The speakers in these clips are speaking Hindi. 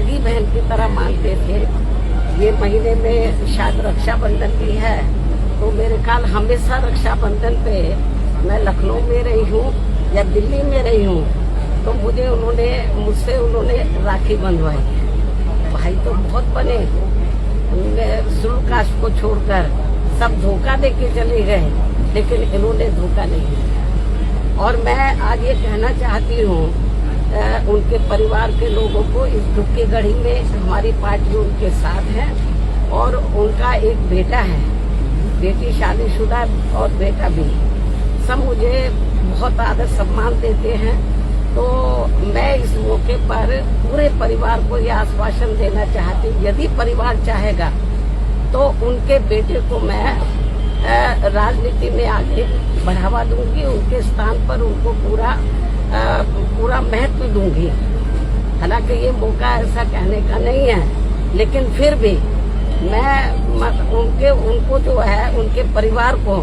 सगी बहन की तरह मानते थे। ये महीने में शायद रक्षाबंधन भी है, तो मेरे ख्याल हमेशा रक्षाबंधन पे मैं लखनऊ में रही हूँ या दिल्ली में रही हूँ, तो मुझसे उन्होंने राखी बंधवाई। भाई तो बहुत बने, शुरू कास्ट को छोड़कर सब धोखा देके चले गए, लेकिन इन्होंने धोखा नहीं दिया। और मैं आज ये कहना चाहती हूँ उनके परिवार के लोगों को, इस दुख की घड़ी में हमारी पार्टी उनके साथ है। और उनका एक बेटा है, बेटी शादीशुदा और बेटा भी, सब मुझे बहुत आदर सम्मान देते हैं। तो मैं इस मौके पर पूरे परिवार को यह आश्वासन देना चाहती हूँ, यदि परिवार चाहेगा तो उनके बेटे को मैं राजनीति में आगे बढ़ावा दूंगी, उनके स्थान पर उनको पूरा महत्व दूंगी। हालांकि ये मौका ऐसा कहने का नहीं है, लेकिन फिर भी मैं उनको जो है, उनके परिवार को,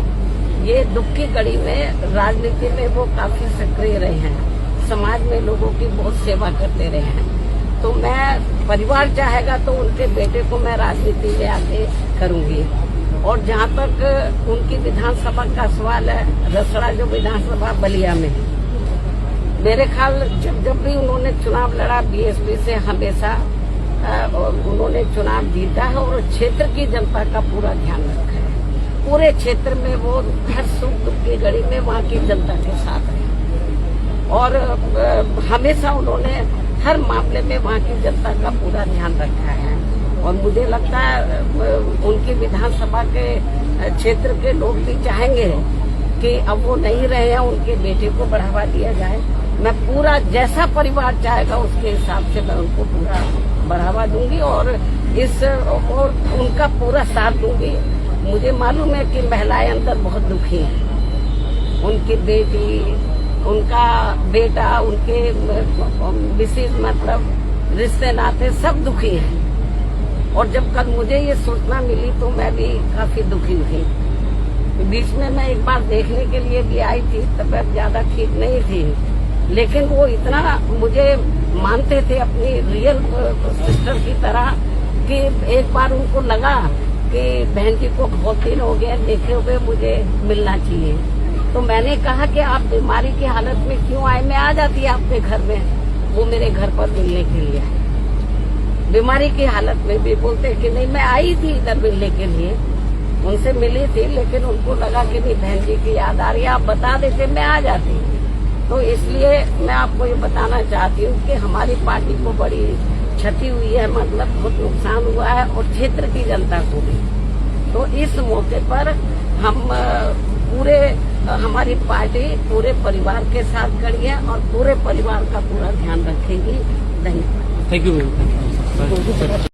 ये दुख की घड़ी में राजनीति में वो काफी सक्रिय रहे हैं, समाज में लोगों की बहुत सेवा करते रहे हैं। तो मैं, परिवार चाहेगा तो उनके बेटे को मैं राजनीति में आगे करूंगी। और जहाँ तक उनकी विधानसभा का सवाल है, रसड़ा जो विधानसभा बलिया में, मेरे ख्याल जब भी उन्होंने चुनाव लड़ा बीएसपी से, हमेशा उन्होंने चुनाव जीता है और क्षेत्र की जनता का पूरा ध्यान रखा है। पूरे क्षेत्र में वो हर सुख दुख की घड़ी में वहाँ की जनता के साथ रहे और हमेशा उन्होंने हर मामले में वहाँ की जनता का पूरा ध्यान रखा है। और मुझे लगता है उनकी विधानसभा के क्षेत्र के लोग भी चाहेंगे कि अब वो नहीं रहे हैं, उनके बेटे को बढ़ावा दिया जाए। मैं पूरा, जैसा परिवार चाहेगा उसके हिसाब से मैं उनको पूरा बढ़ावा दूंगी और उनका पूरा साथ दूंगी। मुझे मालूम है कि महिलाएं अंदर बहुत दुखी हैं, उनकी बेटी, उनका बेटा, उनके विशेष मतलब रिश्ते नाते सब दुखी हैं। और जब कल मुझे ये सूचना मिली तो मैं भी काफी दुखी हुई। बीच में मैं एक बार देखने के लिए भी आई थी, तबीयत ज्यादा ठीक नहीं थी, लेकिन वो इतना मुझे मानते थे अपनी रियल सिस्टर की तरह कि एक बार उनको लगा कि बहन जी को बहुत दिन हो गया देखे हुए, मुझे मिलना चाहिए। तो मैंने कहा कि आप बीमारी की हालत में क्यों आए, मैं आ जाती आपके घर में। वो मेरे घर पर मिलने के लिए आए, बीमारी की हालत में भी। बोलते कि नहीं, मैं आई थी इधर मिलने के लिए, उनसे मिली थी, लेकिन उनको लगा कि नहीं बहन जी की याद आ रही है, आप बता देते मैं आ जाती। तो इसलिए मैं आपको ये बताना चाहती हूँ कि हमारी पार्टी को बड़ी क्षति हुई है, मतलब बहुत नुकसान हुआ है और क्षेत्र की जनता को भी। तो इस मौके पर हम हमारी पार्टी पूरे परिवार के साथ खड़ी है और पूरे परिवार का पूरा ध्यान रखेगी। धन्यवाद। Thank you.